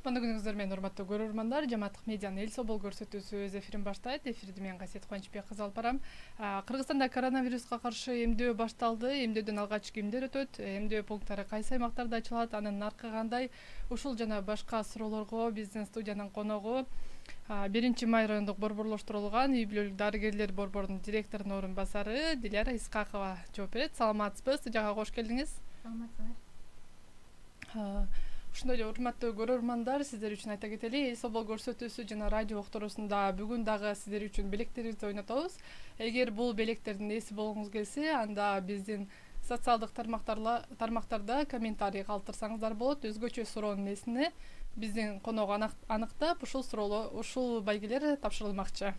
Кутмандуу күнүңүздөр менен урматтуу көрөрмандар. Жамааттык медианын эл собол көрсөтүүсү өз эфирин баштайт. Эфирди мен Касиет Кубанычбек кызы алып барам. Кыргызстанда коронавируска каршы эмдөө башталды. Эмдөөдөн алгачкы кимдер өтөт? Эмдөө пункттары кайсы аймактарда ачылат? Анын наркы кандай? Ушул жана башка суроолорго биздин студиянын коногу 1-Май райондук борборлоштурулган үй бүлөлүк дарыгерлер борборунун директорунун орун басары Диляра Исхакова жооп берет. Саламатсызбы? Студияга кош келдиңиз. Саламатсыздар. Ушундай эле урматтуу көрөрмандар, сиздер үчүн айта кетели, эл собол көрсөтүүсү жана радио уктуруусунда бүгүн дагы сиздер үчүн белектерибизди ойнотобуз. Эгер бул белектердин ээси болгуңуз келсе, анда биздин социалдык тармактарда комментарий калтырсаңыздар болот. Өзгөчө суроонун ээсине биздин конок аныктап, ушул байгелер тапшырылмакчы.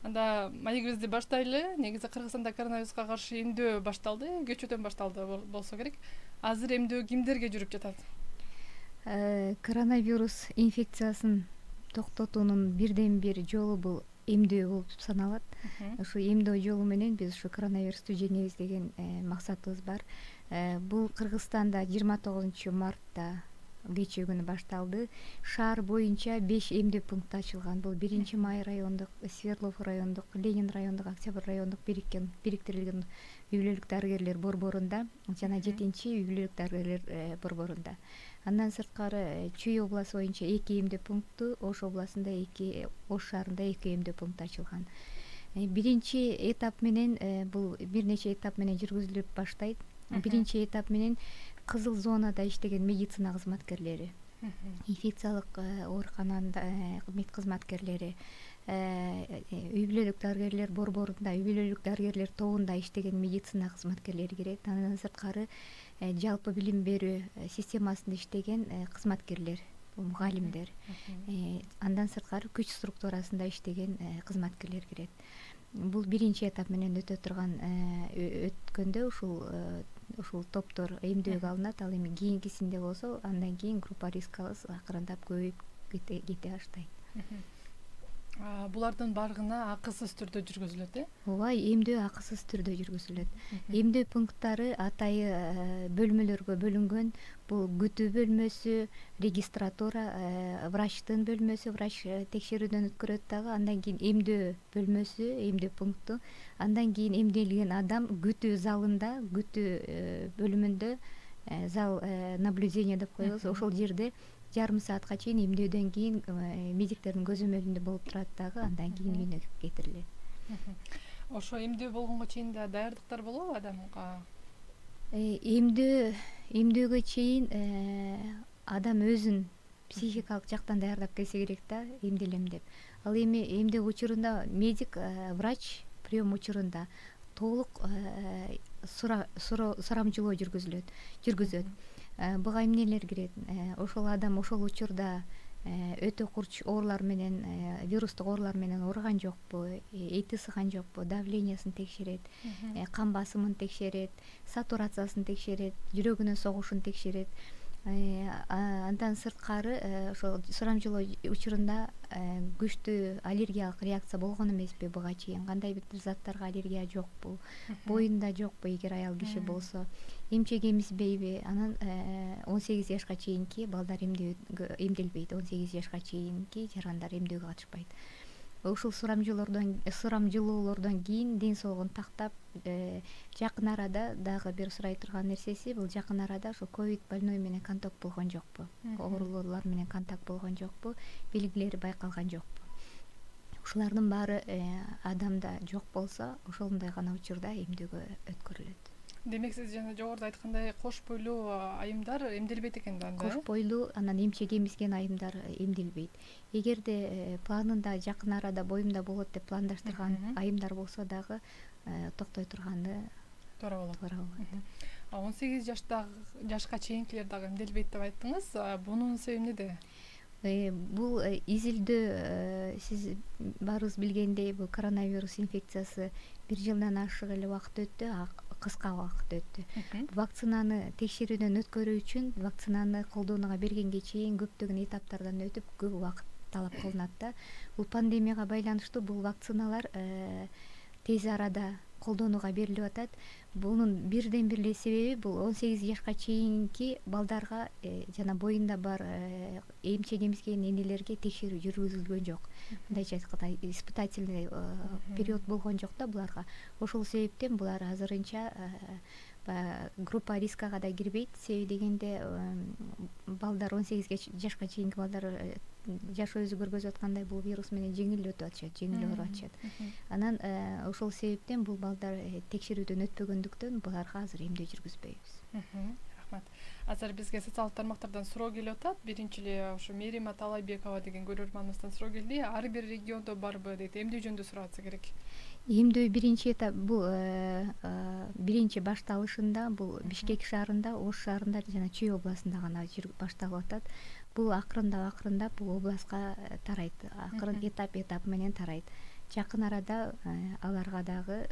Анда маегибизди баштайлы. Негизи Кыргызстанда коронавируска каршы эмдөө башталды, кечөөдөн башталды болсо керек. Азыр эмдөө кимдерге жүрүп жатат? Коронавирус инфекциясын токтотуунун бирден бир жолу бул эмдөө болуп саналат. Ушу эмдөө жолу менен биз ушу коронавирусту жеңебиз деген максатыбыз бар. Бул Кыргызстанда 29 мартта кечээ күнү башталды. Шаар боюнча 5 эмдөө пункту ачылган. Бул 1-Май райондук, Свердлов райондук, Ленин райондук, Октябрь райондук бириктирилген үй бүлөлүк дарыгерлер борборунда жана 7-үй бүлөлүк дарыгерлер борборунда. Андан сырткары Чүй областы боюнча 2 эмдөө пункту, Ош областында 2, Ош шаарында 2 эмдөө пункту ачылган. Биринчи этап менен бул бир нече этап менен жүргүзүлүп баштайт. Биринчи этап менен кызыл зонада иштеген медицина кызматкерлери, инфекциялык ооруканада медкызматкерлери, үй бүлөлүк дарыгерлер борборунда, үй бүлөлүк дарыгерлер тобунда иштеген медицина кызматкерлери кирет. Андан сырткары жалпы билим берүү системасында иштеген кызматкерлер, мугалимдер, андан сырткары күч структурасында иштеген кызматкерлер кирет. Бул биринчи этап менен өткөндө ушул топтор эмдөөгө алынат. Ал эми кийинкисинде болсо андан кийин группа рискыбыз акырындап көбөйүп кете баштайт. Булардын баарына акысыз түрдө жүргүзүлөт, Ооба, эмдөө акысыз түрдө жүргүзүлөт. Эмдөө пункттары атайы бөлмөлөргө бөлүнгөн. Бул күтүү бөлмөсү, регистратура, врачтын бөлмөсү, врач текшерүүдөн өткөрөт дагы. Андан кийин эмдөө бөлмөсү, эмдөө пункту. Андан кийин эмделген адам күтүү залында, күтүү бөлүмүндө, зал наблюдение деп коебуз. Ошол жерде жарым саатка чейин эмдөөдөн кийин медиктердин көзөмөлүндө болуп турат дагы. Андан кийин үйүнө кетирилет. Ошо эмдөө болгонго чейин да даярдыктар болобу адамга? Эмдөөгө чейин адам өзүн психикалык жактан даярдап келсе керек да, эмделем деп. Ал эми эмдөө учурунда медик, врач прием учурунда толук сурамжылоо жүргүзөт. Буга эмнелер кирет? Ошол адам ошол учурда өтө курч оорулар менен, вирустук оорулар менен ооруган жокпу, эти сыган жокпу, давлениясын текшерет, кан басымын текшерет, сатурациясын текшерет, жүрөгүнүн согушун текшерет. Андан сырткары ошол сурамжылоо учурунда күчтүү аллергиялык реакция болгон эмеспи буга чейин, кандай бир заттарга аллергия жокпу, боюнда жокпу эгер аял киши болсо, эмчек эмизбейби. Анан 18 жашка чейинки балдар эмделбейт, 18 жашка чейинки жарандар эмдөөгө катышпайт. Ушул сурамжылоолордон кийин ден соолугун тактап, жакын арада дагы бир сурай турган нерсеси, бул жакын арада ошо ковид больной менен контакт болгон жокпу, оорулуулар менен контакт болгон жокпу, белгилери байкалган жокпу. Ушулардын баары адамда жок болсо, ошондой гана учурда эмдөөгө өткөрүлөт. Демек сиз жана жогоруда айткандай кош бойлуу айымдар эмделбейт экен да анда? Кош бойлуу, анан эмчек эмизген айымдар эмделбейт. Эгерде планында жакын арада боюмда болот деп пландаштырган айымдар болсо дагы токтой турганды туура болот. 18 жашка чейинкилер дагы эмделбейт деп айттыңыз. Бунун себеби эмнеде? Бул изилдөө, сиз баарыбыз билгендей, бул коронавирус инфекциясы 1 жылдан ашык эле убакыт өттү, кыска убакыт өттү. Вакцинаны текшерүүдөн өткөрүү үчүн вакцинаны колдонууга бергенге чейин көптөгөн этаптардан өтүп, көп убакыт талап кылынат да. Бул пандемияга байланыштуу бул вакциналар тез арада колдонууга берилип атат. Бунун бирден бир эле себеби бул 18 жашка чейинки балдарга жана боюнда бар эмчек эмизген энелерге текшерүү жүргүзүлгөн жок. Мындайча айтканда испытательный период болгон жок да буларга. Ошол себептен булар азырынча группа рискага да кирбейт. Себеби дегенде балдар 18 жашка чейинки балдар жаш өзү көргөзүп аткандай бул вирус менен жеңил өтүп атышат, жеңил ооруп атышат. Анан ошол себептен бул балдар текшерүүдөн өтпөгөндүктөн буларга азыр эмдөө жүргүзбөйбүз. Рахмат. Азыр бизге социалдык тармактардан суроо келип атат. Биринчи эле ошо Мерима Талайбекова деген көрөрманыбыздан суроо келди. Ар бир региондо барбы дейт. Эмдөө жөнүндө сурап атса керек. Эмдөө биринчи этап бул биринчи башталышында бул Бишкек шаарында, Ош шаарында жана Чүй областында гана башталып атат. Бул акырындап бул областка тарайт. Акырын этап менен тарайт. Жакын арада аларга дагы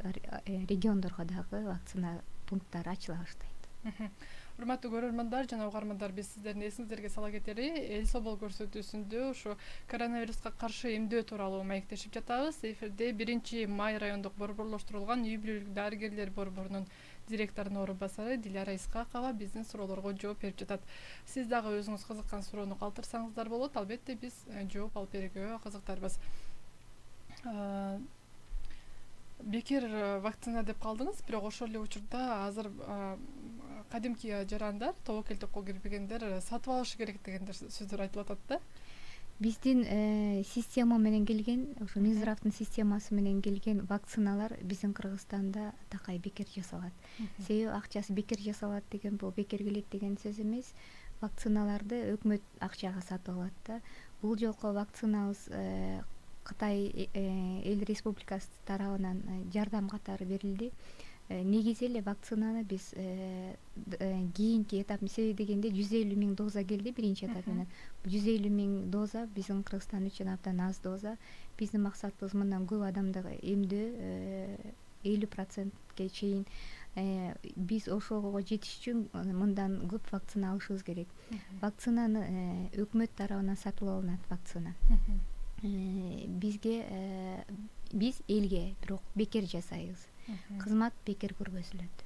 региондорго дагы вакцина пункттары ачыла баштайт. Урматтуу көрөрмандар жана угармандар, биз сиздердин эсиңиздерге сала кетели. Эл Собол көрсөтүүсүндө ушу коронавируска каршы эмдөө тууралуу маектешип жатабыз. Эфирде 1-май райондук борборлоштурулган үй бүлөлүк дарыгерлер борборунун директорунун орун басары Дилара Исхакова биздин суроолорго жооп берип жатат. Сиз дагы өзүңүз кызыккан суроону калтырсаңыздар болот. Албетте биз жооп алып берүүгө кызыктарбыз. Бекер вакцина деп калдыңыз, бирок ошол эле учурда азыр кадимки жарандар, тобокелтөккө кирбегендер сатып алышы керек дегендер сөздөр айтылып атат да. Биздин система менен келген, ошо Минздравдын системасы менен келген вакциналар биздин Кыргызстанда такай бекер жасалат. Себеби акчасы бекер жасалат деген бул бекер келет деген сөз эмес. Вакциналарды өкмөт акчага сатып алат да. Бул жолку вакцинабыз Кытай эл республикасы тарабынан жардам катары берилди. Негизи эле вакцинаны биз кийинки этап, себеби дегенде 150 000 доза келди биринчи этап менен. 150 000 доза биздин Кыргызстан үчүн абдан аз доза. Биздин максатыбыз мындан көп адамды эмдөө 50%ке чейин. Биз ошого жетиш үчүн мындан көп вакцина алышыбыз керек. Вакцинаны өкмөт тарабынан сатып алынат вакцина. Бизге биз элге бирок бекер жасайбыз. Кызмат бекер көргөзүлөт.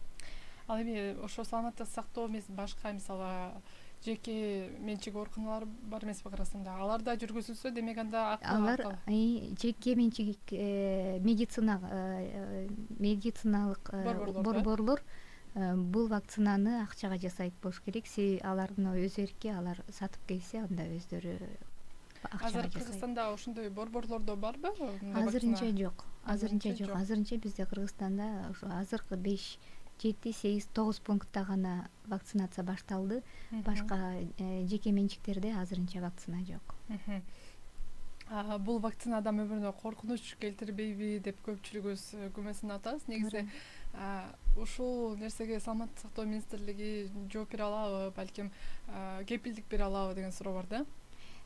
Ал эми ошо саламаттык сактоо эмес, башка мисалы жеке менчик ооруканалар бар эмеспи Кыргызстанда? Алар да жүргүзүлсө, демек анда алар жеке менчик медициналык борборлор бул вакцинаны акчага жасайт болуш керек. Себеби алардын өз эрки, алар сатып келсе анда өздөрү Азыр Кыргызстанда ошондой борборлордо барбы? Азырынча жок. Азырынча бизде Кыргызстанда ошо азыркы 5, 7, 8, 9 пунктта гана вакцинация башталды. Башка жеке менчиктерде азырынча вакцина жок. Бул вакцина адам өмүрүнө коркунуч келтирбейби деп көпчүлүгүбүз күмөсүн атабыз. Негизи ушул нерсеге саламаттык сактоо министрлиги жооп бере алабы, балким кепилдик бере алабы деген суроо бар да.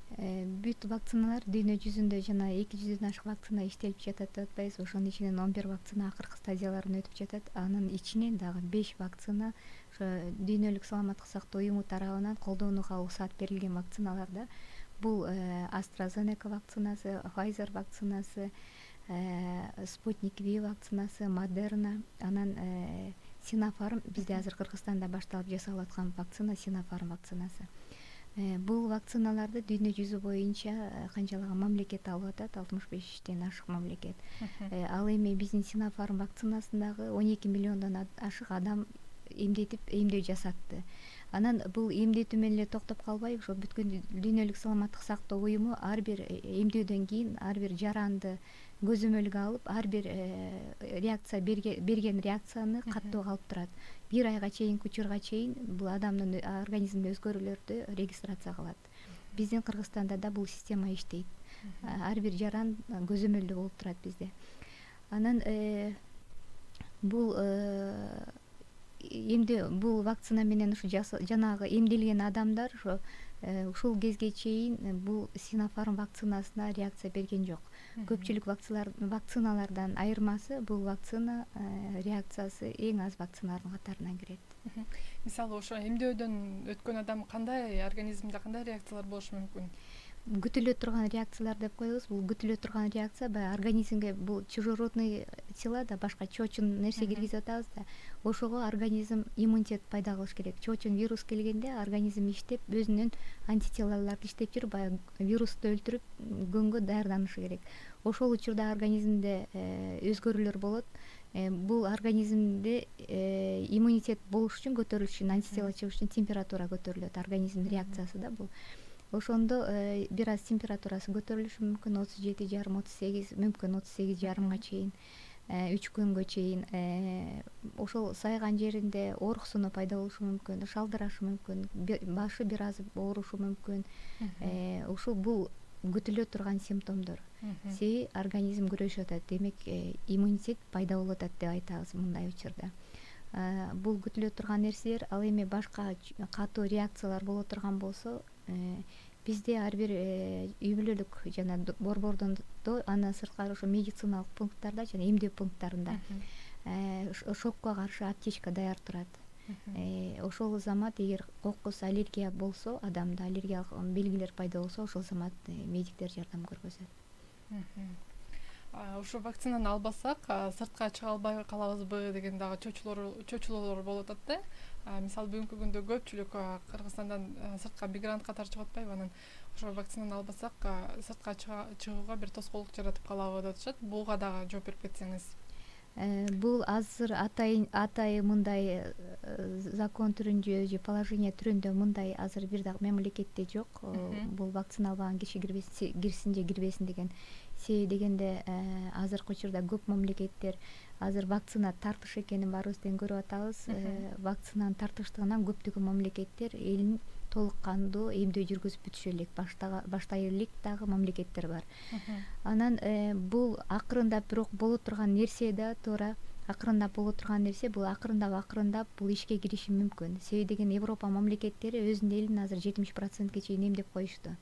Бүт вакциналар дүйнө жүзүндө жана 200дөн ашык вакцина иштелип жатат деп атпайбыз. Ошонун ичинен 11 вакцина акыркы стадияларын өтүп жатат. Анын ичинен дагы 5 вакцина ошо дүйнөлүк саламаттык сактоо уюму тарабынан колдонууга уруксат берилген вакциналарда. Бул AstraZeneca вакцинасы, Pfizer вакцинасы, Sputnik V вакцинасы, Moderna, анан Sinopharm, бизде азыр Кыргызстанда башталып жасалып аткан вакцина Sinopharm вакцинасы. Бул вакциналарды дүйнө жүзү боюнча канчалаган мамлекет алып атат, 65тен ашык мамлекет. Ал эми биздин Sinopharm вакцинасындагы 12 миллиондон ашык адам эмдөө жасатты. Анан бул эмдетүү менен эле токтоп калбай, ошо бүткүн дүйнөлүк саламаттык сактоо уюму ар бир эмдөөдөн кийин ар бир жаранды көзөмөлгө алып, ар бир реакция берген реакцияны каттоого алып турат. 1 айга чейин, учурга чейин бул адамдын организминде өзгөрүүлөрдү регистрация кылат. Биздин Кыргызстанда да бул система иштейт. Ар бир жаран көзөмөлдө болуп турат бизде. Анан бул эмдөө, бул вакцина менен ушу жанагы эмделген адамдар ушул кезге чейин бул Sinopharm вакцинасына реакция берген жок. Көпчүлүк вакциналардан айырмасы бул вакцина реакциясы эң аз вакциналардын катарына кирет. Мисалы ошо эмдөөдөн өткөн адам кандай организмде кандай реакциялар болушу мүмкүн? күтүлө турган реакциялар деп коебуз. Бул күтүлө турган реакция баягы организмге бул чужеродный сила да башка чоочун нерсе киргизип атабыз да. Ошого организм иммунитет пайда кылыш керек. Чоочун вирус келгенде организм иштеп өзүнүн антителаларды иштеп жүрүп баягы вирусту өлтүрүп күнгө даярданышы керек. Ошол учурда организмде өзгөрүүлөр болот. Бул организмде иммунитет болуш үчүн, көтөрүлүш үчүн, антитела чыгыш үчүн температура көтөрүлөт. Организмдин реакциясы да бул. Ошондо бир аз температурасы көтөрүлүшү мүмкүн, 37,5-38, мүмкүн 38,5 чейин, 3 күнгө чейин. Ошол сайган жеринде ооруксуну пайда болушу мүмкүн, шалдырашы мүмкүн, башы бир аз оорушу мүмкүн. Ушул бул күтүлө турган симптомдор. Себеби организм күрөшүп атат, демек иммунитет пайда болуп атат деп айтабыз мындай учурда. Бул күтүлө турган нерселер. Ал эми башка катуу реакциялар боло турган болсо, бизде ар бир үй бүлөлүк жана борбордон андан сырткары ошо медициналык пункттарда жана эмдөө пункттарында шокко каршы аптечка даяр турат. Ошол замат эгер кокус, аллергия болсо, адамда аллергиялык белгилер пайда болсо, ошол замат медиктер жардам көргөзөт. Ушу вакцинаны албасак сыртка чыга албай калабызбы деген дагы чочулоолор болуп атат да. Мисалы бүгүнкү күндө көпчүлүк Кыргызстандан сыртка мигрант катары чыгып атпайбы, анан ошо вакцинаны албасак сыртка чыгууга бир тоскоолдук жаратып калабы деп атышат. Буга дагы жооп берип кетсеңиз. Бул азыр атай мындай закон түрүндө же положение түрүндө мындай азыр бир дагы мамлекетте жок. Бул вакцина албаган киши кирсин же кирбесин деген. Себеби дегенде азыркы учурда көп мамлекеттер азыр вакцина тартыш экенин баарыбызден көрүп атабыз. Вакцинанын тартыштыгынан көптөгөн мамлекеттер элин толук кандуу эмдөө жүргүзүп бүтүшө элек, баштай элек дагы мамлекеттер бар. Анан бул акырындап бирок боло турган нерсе да туура. Акырындап боло турган нерсе, бул акырындап бул ишке кириши мүмкүн. Себеби деген Европа мамлекеттери өзүнүн элин азыр 70%ге чейин эмдеп коюшту.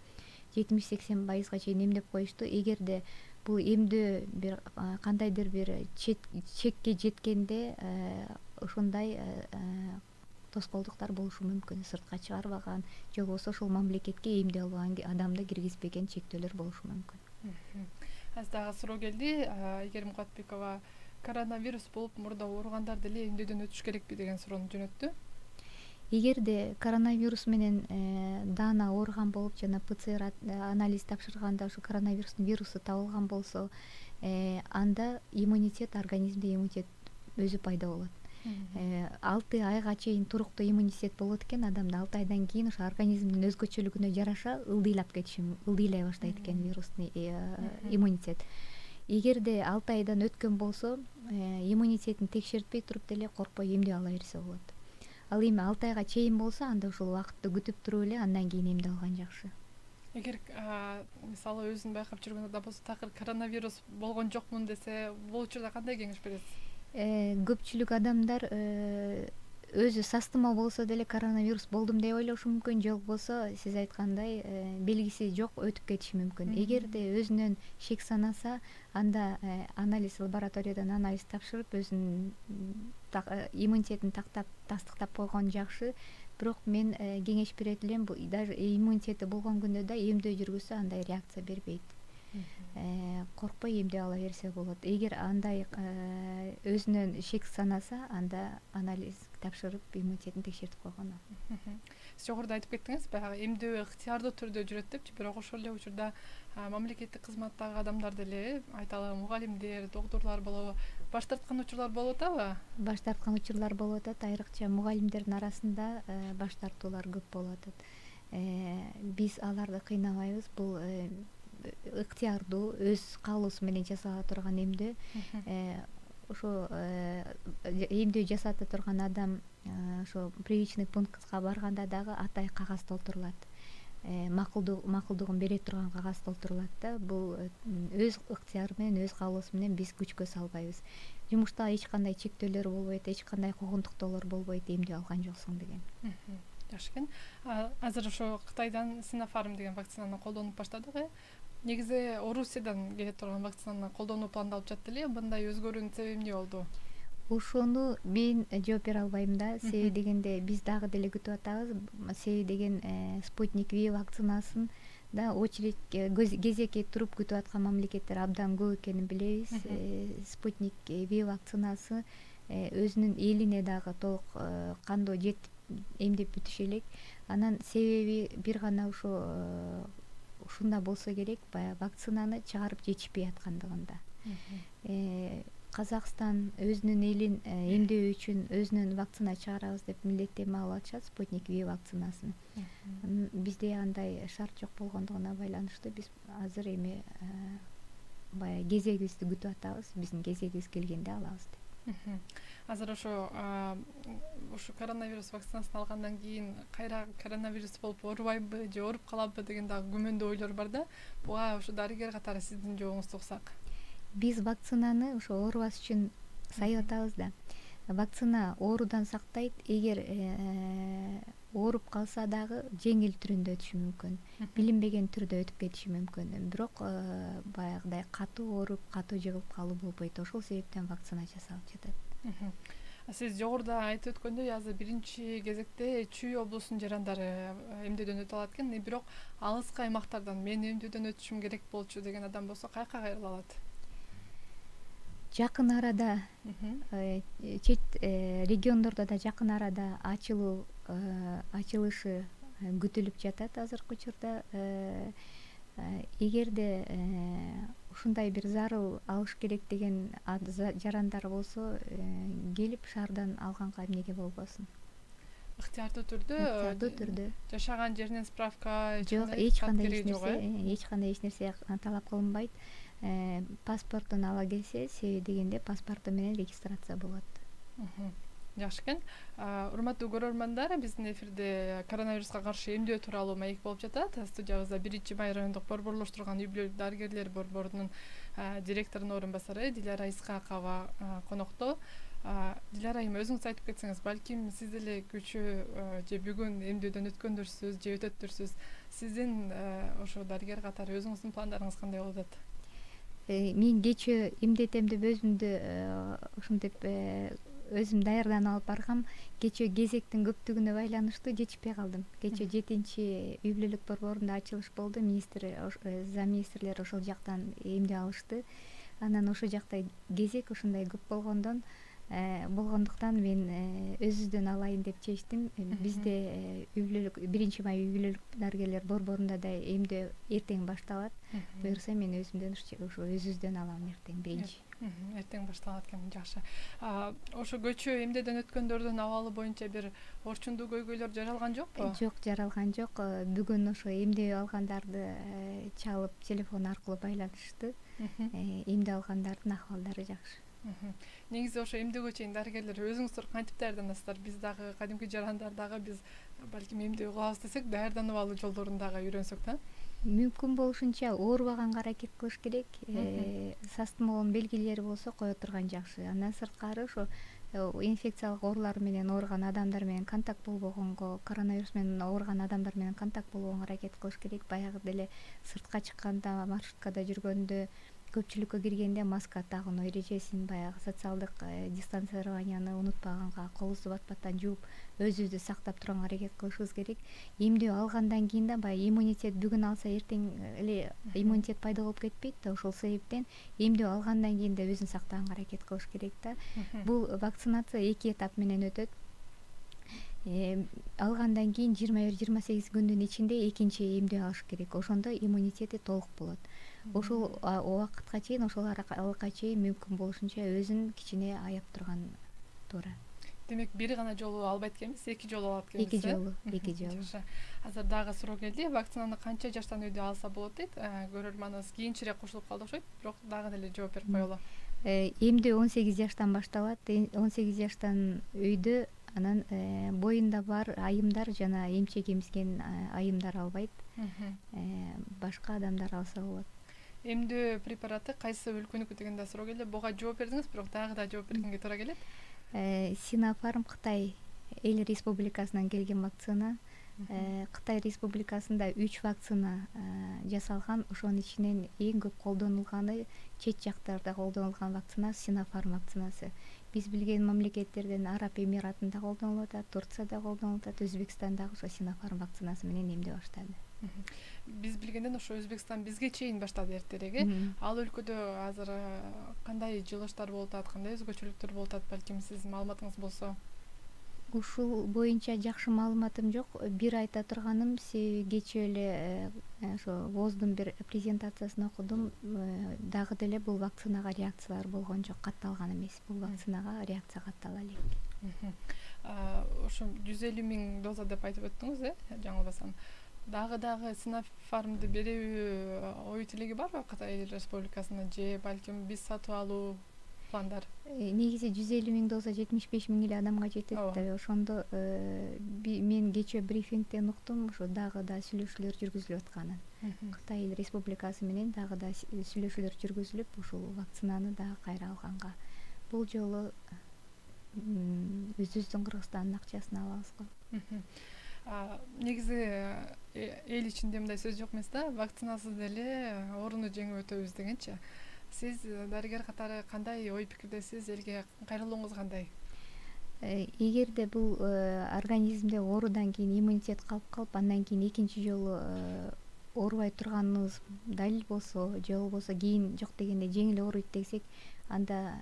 70-80%га чейин эмдеп коюшту. Эгерде бул эмдөө бир кандайдыр бир чекке жеткенде ошондой тоскоолдуктар болушу мүмкүн. Сыртка чыгарбаган же болбосо ошол мамлекетке эмдөө албаган адамды киргизбеген чектөөлөр болушу мүмкүн. Аз дагы суроо келди. Айгерим Кубатбекова коронавирус болуп мурда ооругандар деле эмдөөдөн өтүш керекпи деген суроону жөнөттү. Эгерде коронавирус менен даана ооруган болуп жана ПЦР анализ тапшырганда ошо коронавирустун вирусу табылган болсо, анда иммунитет, организмде иммунитет өзү пайда болот. 6 айга чейин туруктуу иммунитет болот экен адамда. 6 айдан кийин ошо организмдин өзгөчөлүгүнө жараша ылдыйлай баштайт экен вирустун иммунитет. Эгерде 6 айдан өткөн болсо, иммунитетин текшертпей туруп деле коркпой эмдөө ала берсе болот. Ал эми 6 айга чейин болсо, анда ушул убакытты күтүп туруп эле андан кийин эмдөө алган жакшы. Эгер мисалы өзүн байкап жүргөн адам болсо, такыр коронавирус болгон жокмун десе, бул учурда кандай кеңеш бересиз? Көпчүлүк адамдар өзү састыма болсо деле коронавирус болдум деп ойлошу мүмкүн, же болбосо сиз айткандай белгиси жок өтүп кетиши мүмкүн. Эгерде өзүнөн шек санаса, анда лабораториядан анализ тапшырып, өзүнүн иммунитетин тастыктап койгон жакшы. Бирок мен кеңеш берет элем, даже иммунитети болгон күндө да эмдөө жүргүзсө андай реакция бербейт. Коркпой эмдөө ала берсе болот. Эгер андай өзүнөн шек санаса, анда анализ тапшырып иммунитетин текшертип койгон. Сиз жогоруда айтып кеттиңиз, баягы эмдөө ыктыярдуу түрдө жүрөт депчи, бирок ошол эле учурда мамлекеттик кызматтагы адамдар деле, айталы мугалимдер, доктурлар болобу, баш тарткан учурлар болуп атабы? Баш тарткан учурлар болуп атат, айрыкча мугалимдердин арасында баш тартуулар көп болуп атат. Биз аларды кыйнабайбыз. Бул ыктыярдуу, өз каалоосу менен жасала турган эмдөө. Ошо эмдөө жасата турган адам ошо прививочный пунктка барганда дагы атай кагаз толтурулат. Макулдугун бере турган кагаз толтурулат да. Бул өз ыктыяры менен, өз каалоосу менен биз күчкө салбайбыз. Жумушта эч кандай чектөөлөр болбойт, эч кандай куугунтуктоолор болбойт, эмдөө алган жоксуң деген. Жакшы экен. Азыр ошо Кытайдан Sinopharm деген вакцинаны колдонуп баштадык. Негизи Орусиядан келе турган вакцинаны колдонуу пландалып жатты эле. Мындай өзгөрүүнүн себеби эмне болду? Ошону мен жооп бере албайм да. Себеби дегенде биз дагы деле күтүп атабыз. Себеби деген Спутник V вакцинасын да очередь кезекке туруп күтүп аткан мамлекеттер абдан көп экенин билебиз. Спутник V вакцинасы өзүнүн элине дагы толук кандоо жетип эмдеп бүтүшө элек. Анан себеби бир гана ушунда болсо керек, баягы вакцинаны чыгарып жетишпей аткандыгында. Казакстан өзүнүн элин эмдөө үчүн өзүнүн вакцина чыгарабыз деп милдеттенме алып атышат, Спутник V вакцинасын. Бизде андай шарт жок болгондугуна байланыштуу биз азыр эми баягы кезегибизди күтүп атабыз. Биздин кезегибиз келгенде алабыз деп. Азыр ушу коронавирус вакцинасын алгандан кийин кайра коронавирус болуп оорубайбы же ооруп калабы деген дагы күмөндүү ойлор бар да. Буга ушу дарыгер катары сиздин жообуңузду уксак. Биз вакцинаны ошо оорубаш үчүн сайып атабыз да. Вакцина оорудан сактайт. Эгер ооруп калса дагы жеңил түрүндө өтүшү мүмкүн. Билинбеген түрдө өтүп кетиши мүмкүн. Бирок баягыдай катуу ооруп, катуу жыгылып калуу болбойт. Ошол себептен вакцина жасалып жатат. Сиз жогоруда айтып өткөндөй, азыр биринчи кезекте Чүй облусунун жарандары эмдөөдөн өтө алат экен. Бирок алыскы аймактардан мен эмдөөдөн өтүшүм керек болчу деген адам болсо каяка кайрыла алат? Жакын арада чет региондордо да жакын арада ачылышы күтүлүп жатат азыркы учурда. Эгерде ушундай бир зарыл алыш керек деген жарандар болсо, келип шаардан алганга эмнеге болбосун. Ыктыярдуу түрдө жашаган жеринен справка жок, эч кандай эч нерсе талап кылынбайт. Паспортун ала келсе, себеби дегенде паспорту менен регистрация болот. Жакшы экен. Урматтуу көрөрмандар, биздин эфирде коронавируска каршы эмдөө тууралуу маек болуп жатат. Студиябызда 1-Май райондук борборлоштурган үй-бүлөлүк дарыгерлер борборунун директорунун орун басары Диляра Исхакова конокто. Диляра айым, өзүңүз айтып кетсеңиз, балким сиз деле күчү же бүгүн эмдөөдөн өткөндүрсүз же өтөттүрсүз. Сиздин ошо дарыгер катары өзүңүздүн пландарыңыз кандай болуп атат? Мен кечээ эмдетем деп өзүмдү ушинтип өзүм даярданып алып баргам. Кечээ кезектин көптүгүнө байланыштуу жетишпей калдым. Кечээ 7-үй бүлөлүк борборунда ачылыш болду. Зам министрлер ошол жактан эмдөө алышты. Анан ошол жакта кезек ушундай көп болгондуктан мен өзүбүздөн алайын деп чечтим. Бизде 1-Май үй бүлөлүк дарыгерлер борборунда да эмдөө эртең башталат. Буюрса мен өзүбүздөн алам эртең биринчи. Эртең башталат экен, жакшы. Ошо көчө эмдөөдөн өткөндөрдүн абалы боюнча бир орчундуу көйгөйлөр жаралган жокпу? Жок, жаралган жок. Бүгүн ошо эмдөө алгандарды чалып телефон аркылуу байланышты. Эмдөө алгандардын акыбалдары жакшы. Негизи ошо эмдөөгө чейин дарыгерлер өзүңүздөр кантип даярданасыздар? Биз дагы кадимки жарандар дагы биз балким эмдөө кылабыз десек, даярданып алуу жолдорун дагы үйрөнсөк да. Мүмкүн болушунча оорубаганга аракет кылыш керек. Састымоонун белгилери болсо кое турган жакшы. Андан сырткары ошо инфекциялык оорулар менен ооруган адамдар менен контакт болбогонго, коронавирус менен ооруган адамдар менен контакт болбогонго аракет кылыш керек. Баягы деле сыртка чыкканда, маршруткада жүргөндө, көпчүлүккө киргенде маска тагынуу эрежесин, баягы социалдык дистанцированияны унутпаганга, колубузду бат-баттан жууп, өзүбүздү сактап турганга аракет кылышыбыз керек. Эмдөө алгандан кийин да баягы иммунитет бүгүн алса эртең эле иммунитет пайда болуп кетпейт да. Ошол себептен эмдөө алгандан кийин да өзүн сактаганга аракет кылыш керек да. Бул вакцинация 2 этап менен өтөт. Алгандан кийин 21-28 күндүн ичинде экинчи эмдөө алыш керек. Ошондо иммунитети толук болот. Ошол убакытка чейин, ошол аралыкка чейин мүмкүн болушунча өзүн кичине аяп турган туура. Демек, бир гана жолу албайт экенбиз, 2 жолу алат экенбиз. 2 жолу. Азыр дагы суроо келди. Вакцинаны канча жаштан үйдө алса болот дейт. Көрөрманыбыз кийинчерээк кошулуп калды окшойт, бирок дагы деле жооп берип коелу. Эмдөө 18 жаштан башталат. 18 жаштан үйдө, анан боюнда бар айымдар жана эмчек эмизген айымдар албайт. Башка адамдар алса болот. Эмдөө препараты кайсы өлкөнүкү деген да суроо келди. Буга жооп бердиңиз, бирок дагы да жооп бергенге туура келет. Синофарм Кытай эл республикасынан келген вакцина. Кытай республикасында 3 вакцина жасалган. Ошонун ичинен эң көп колдонулганы, чет жактарда колдонулган вакцина Синофарм вакцинасы. Биз билген мамлекеттерден Араб Эмиратында колдонулуп атат, Турцияда колдонулуп атат, Өзбекстандагы ошо Синофарм вакцинасы менен эмдөө баштады. Биз билгенден ошо Өзбекстан бизге чейин баштады эртерээк. Ал өлкөдө азыр кандай жылыштар болуп атат, кандай өзгөчөлүктөр болуп атат, балким сиздин маалыматыңыз болсо? Ушул боюнча жакшы маалыматым жок. Бир айта турганым, себеби кечээ эле ошо ВОЗдун бир презентациясын окудум. Дагы деле бул вакцинага реакциялар болгон жок, катталган эмес. Бул вакцинага реакция каттала элек. Ошо 150 000 доза деп айтып өттүңүз, жаңылбасам. Дагы Синофармды берүү ой тилеги барбы Кытай Республикасына, же балким биз сатып алуу пландар? Негизи 150 000 доза 75 000 эле адамга жетет да. Ошондо мен кечээ брифингден уктум, ошо дагы да сүйлөшүүлөр жүргүзүлүп атканын. Кытай Республикасы менен дагы да сүйлөшүүлөр жүргүзүлүп, ушул вакцинаны дагы кайра алганга. Бул жолу өзүбүздүн Кыргызстандын акчасына алабыз го. Негизи эл ичинде мындай сөз жок эмес да, вакцинасыз деле ооруну жеңип өтөбүз дегенчи. Сиз дарыгер катары кандай ой пикирдесиз, элге кайрылууңуз кандай? Эгерде бул организмде оорудан кийин иммунитет калып, андан кийин экинчи жолу оорубай турганыбыз далил болсо, же болбосо кийин жок дегенде жеңил ооруйт десек, анда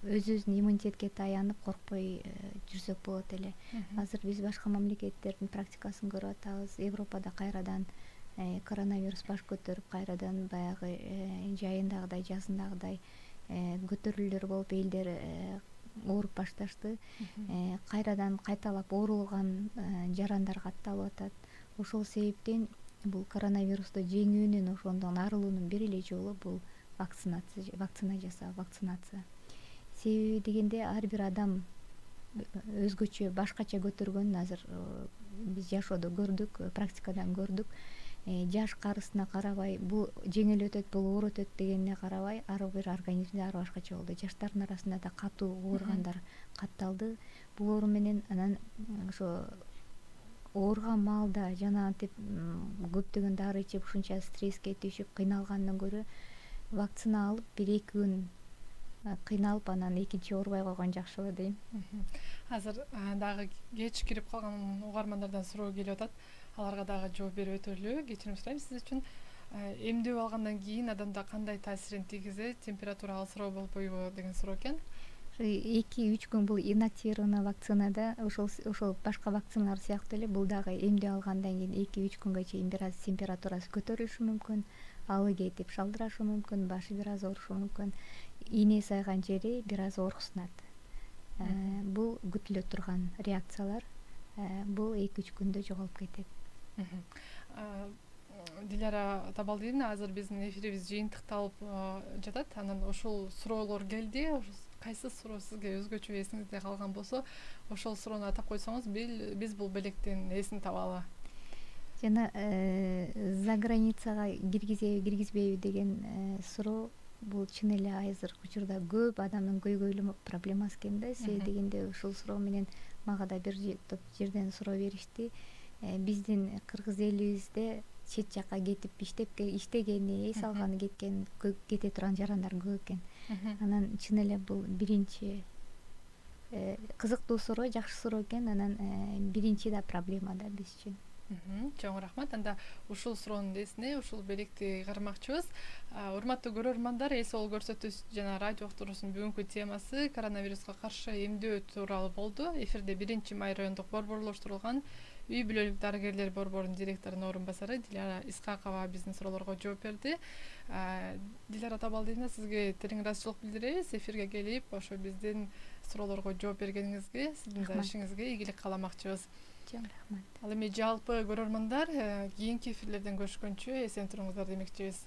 өзүбүздүн иммунитетке таянып коркпой жүрсөк болот эле. Азыр биз башка мамлекеттердин практикасын көрүп атабыз. Европада кайрадан коронавирус баш көтөрүп, кайрадан баягы жайындагыдай, жазындагыдай көтөрүлүүлөр болуп, элдер ооруп башташты. Кайрадан кайталап оорулган жарандар катталып атат. Ошол себептен бул коронавирусту жеңүүнүн, ошондон арылуунун бир эле жолу бул вакцина жасоо, вакцинация. Себеби дегенде ар бир адам өзгөчө, башкача көтөргөнүн азыр биз жашоодо көрдүк, практикадан көрдүк. Жаш карысына карабай, бул жеңил өтөт, бул оор өтөт дегенине карабай, ар бир организмде ар башкача болду. Жаштардын арасында да катуу ооругандар катталды. Бул оору менен анан ошо ооруган маалда жана антип көптөгөн дары ичип, ушунча стресске түшүп кыйналгандан көрө вакцина алып, 1-2 күн кыйналып, анан экинчи оорубай койгон жакшыбы дейм. Азыр дагы кеч кирип калган угармандардан суроо келип атат. Аларга дагы жооп берип өтөлү. Кечирим сурайм сиз үчүн. Эмдөө алгандан кийин адамда кандай таасирин тийгизет, температура алсыроо болбойбу деген суроо экен. 2-3 күн бул инактированный вакцинада, ошол башка вакциналар сыяктуу эле, бул дагы эмдөө алгандан кийин 2-3 күнгө чейин бир аз температурасы көтөрүлүшү мүмкүн, алы кетип шалдырашы мүмкүн, башы бир аз оорушу мүмкүн, ийне сайган жери бир аз ооруксунат. Бул күтүлө турган реакциялар. Бул 2-3 күндө жоголуп кетет. Диляра Табалдиевна, азыр биздин эфирибиз жыйынтыкталып жатат. Анан ошол суроолор келди. Кайсы суроо сизге өзгөчө эсиңизде калган болсо, ошол суроону атап койсоңуз, биз бул белектин эсин табалы. Жана за границага киргизбейби деген суроо, бул чын эле азыр учурда көп адамдын көйгөйлүү проблемасы экен да. Себеби дегенде ушул суроо менен мага да бир топ жерден суроо беришти. Биздин кыргыз элибизде чет жакка кетип иштегени, эс алганы кете турган жарандар көп экен. Анан чын эле бул биринчи кызыктуу суроо, жакшы суроо экен. Анан биринчи да проблема да биз үчүн. Чоң рахмат. Анда ушул суроонун эсине ушул белекти кармакчыбыз. Урматтуу көрөрмандар, эс ол көрсөтүүсү жана радио уктуруусунун бүгүнкү темасы коронавируска каршы эмдөө тууралуу болду. Эфирде 1-Май райондук борборлоштурулган үй бүлөлүк дарыгерлер борборунун директорунун орун басары Диляра Исхакова биздин суроолорго жооп берди. Диляра Табалдиевна, сизге терең ыраазычылык билдиребиз. Эфирге келип, ошо биздин суроолорго жооп бергениңизге, сиздин да ишиңизге ийгилик кааламакчыбыз. Чоң рахмат. Ал эми жалпы көрөрмандар, кийинки эфирлерден көрүшкөнчө эсен туруңуздар демекчибиз.